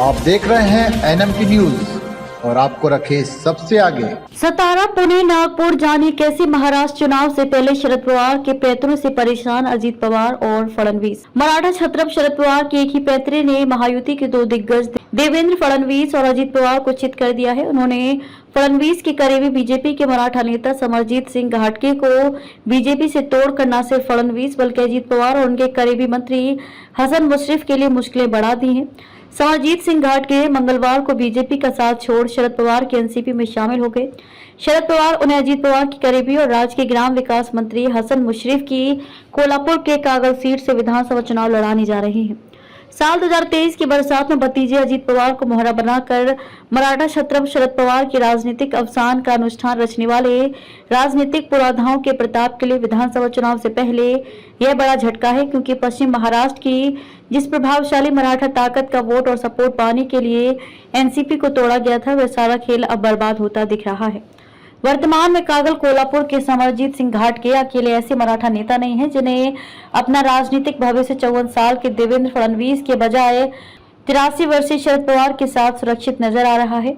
आप देख रहे हैं NMT न्यूज और आपको रखे सबसे आगे। सतारा, पुणे, नागपुर जाने कैसे महाराष्ट्र चुनाव से पहले शरद पवार के पैतरों से परेशान अजीत पवार और फडणवीस। मराठा छत्रप शरद पवार के एक ही पैतरे ने महायुति के दो दिग्गज देवेंद्र फडणवीस और अजीत पवार को चित कर दिया है। उन्होंने फडणवीस के करीबी बीजेपी के मराठा नेता समरजीत सिंह घाटगे को बीजेपी से तोड़कर न सिर्फ फडणवीस बल्कि अजीत पवार और उनके करीबी मंत्री हसन मुशर्रफ के लिए मुश्किलें बढ़ा दी हैं। समरजीत सिंह घाटगे मंगलवार को बीजेपी का साथ छोड़ शरद पवार के एनसीपी में शामिल हो गए। शरद पवार उन्हें अजीत पवार की करीबी और राज्य के ग्राम विकास मंत्री हसन मुशर्रफ की कोल्हापुर के कागल सीट से विधानसभा चुनाव लड़ाने जा रहे हैं। साल 2023 की बरसात में भतीजे अजीत पवार को मोहरा बनाकर मराठा छत्रप शरद पवार की राजनीतिक अवसान का अनुष्ठान रचने वाले राजनीतिक पुराधाओं के प्रताप के लिए विधानसभा चुनाव से पहले यह बड़ा झटका है, क्योंकि पश्चिम महाराष्ट्र की जिस प्रभावशाली मराठा ताकत का वोट और सपोर्ट पाने के लिए एनसीपी को तोड़ा गया था, वह सारा खेल अब बर्बाद होता दिख रहा है। वर्तमान में कागल कोल्हापुर के समरजीत सिंह घाटगे अकेले ऐसे मराठा नेता नहीं है जिन्हें अपना राजनीतिक भविष्य 54 साल के देवेंद्र फडणवीस के बजाय 83 वर्षीय शरद पवार के साथ सुरक्षित नजर आ रहा है।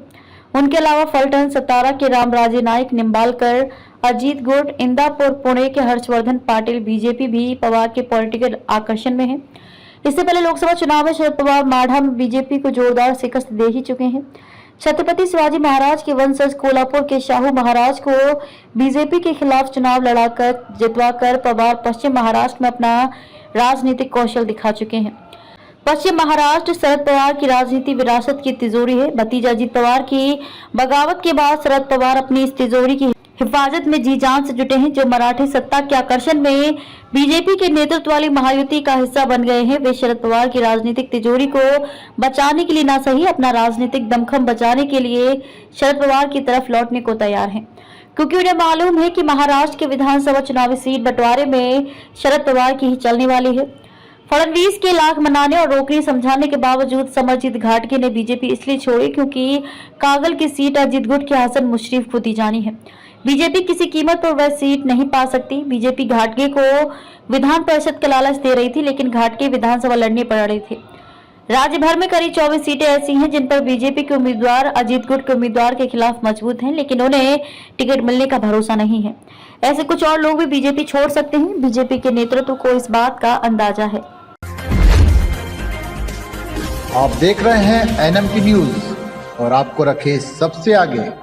उनके अलावा फलटन, सतारा के रामराजे नाईक, निम्बालकर, अजीत गुट, इंदापुर, पुणे के हर्षवर्धन पाटिल बीजेपी भी पवार के पॉलिटिकल आकर्षण में है। इससे पहले लोकसभा चुनाव में शरद पवार माढ़ा में बीजेपी को जोरदार शिकस्त दे ही चुके हैं। छत्रपति शिवाजी महाराज के वंशज कोल्हापुर के शाहू महाराज को बीजेपी के खिलाफ चुनाव लड़ाकर जितवाकर पवार पश्चिम महाराष्ट्र में अपना राजनीतिक कौशल दिखा चुके हैं। पश्चिम महाराष्ट्र शरद पवार की राजनीति विरासत की तिजोरी है। भतीजा अजीत पवार की बगावत के बाद शरद पवार अपनी इस तिजोरी की हिफाजत में जी जान से जुटे हैं। जो मराठी सत्ता के आकर्षण में बीजेपी के नेतृत्व वाली महायुति का हिस्सा बन गए हैं, वे शरद पवार की राजनीतिक तिजोरी को बचाने के लिए ना सही अपना राजनीतिक दमखम बचाने के लिए शरद पवार की तरफ लौटने को तैयार हैं, क्योंकि उन्हें मालूम है कि महाराष्ट्र के विधानसभा चुनावी सीट बंटवारे में शरद पवार की ही चलने वाली है। फडणवीस के लाख मनाने और रोकने समझाने के बावजूद समरजीत घाटगे ने बीजेपी इसलिए छोड़ी क्योंकि कागल की सीट अजीत गुट के हसन मुशर्रफ को दी जानी है। बीजेपी किसी कीमत पर वह सीट नहीं पा सकती। बीजेपी घाटगे को विधान परिषद का लालच दे रही थी, लेकिन घाटगे विधानसभा लड़ने पड़ रहे थे। राज्य भर में करीब 24 सीटें ऐसी हैं जिन पर बीजेपी के उम्मीदवार अजीत गुट के उम्मीदवार के खिलाफ मजबूत हैं, लेकिन उन्हें टिकट मिलने का भरोसा नहीं है। ऐसे कुछ और लोग भी बीजेपी छोड़ सकते हैं। बीजेपी के नेतृत्व को इस बात का अंदाजा है। आप देख रहे हैं NMT न्यूज और आपको रखे सबसे आगे।